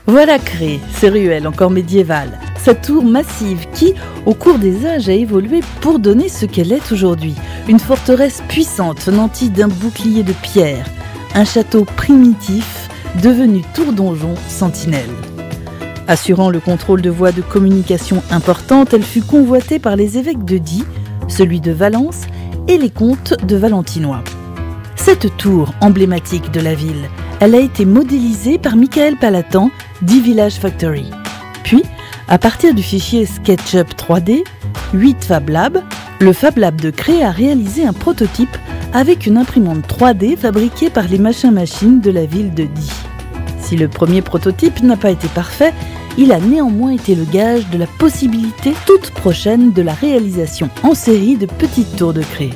Voilà Cré, ces ruelles encore médiévales, sa tour massive qui, au cours des âges, a évolué pour donner ce qu'elle est aujourd'hui. Une forteresse puissante nantie d'un bouclier de pierre, un château primitif devenu tour-donjon sentinelle. Assurant le contrôle de voies de communication importantes, elle fut convoitée par les évêques de Die, celui de Valence et les comtes de Valentinois. Cette tour emblématique de la ville, elle a été modélisée par Michael Palatan d'E Village Factory. Puis, à partir du fichier SketchUp 3D, 8 Fab Lab, le Fab Lab de Cré a réalisé un prototype avec une imprimante 3D fabriquée par les machines de la ville de Die. Si le premier prototype n'a pas été parfait, il a néanmoins été le gage de la possibilité toute prochaine de la réalisation en série de petites tours de Cré.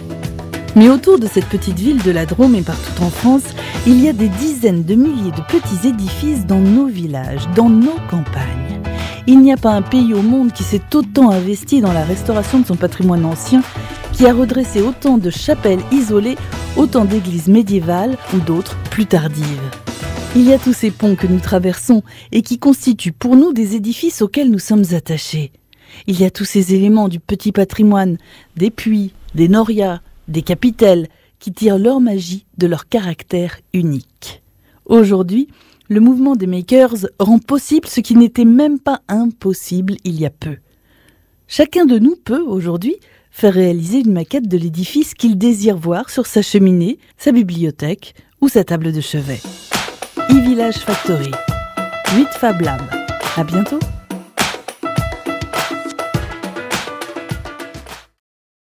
Mais autour de cette petite ville de la Drôme et partout en France, il y a des dizaines de milliers de petits édifices dans nos villages, dans nos campagnes. Il n'y a pas un pays au monde qui s'est autant investi dans la restauration de son patrimoine ancien, qui a redressé autant de chapelles isolées, autant d'églises médiévales ou d'autres plus tardives. Il y a tous ces ponts que nous traversons et qui constituent pour nous des édifices auxquels nous sommes attachés. Il y a tous ces éléments du petit patrimoine, des puits, des norias, des capitelles, qui tirent leur magie de leur caractère unique. Aujourd'hui, le mouvement des makers rend possible ce qui n'était même pas impossible il y a peu. Chacun de nous peut, aujourd'hui, faire réaliser une maquette de l'édifice qu'il désire voir sur sa cheminée, sa bibliothèque ou sa table de chevet. E Village Factory, 8 Fab Lab. À bientôt!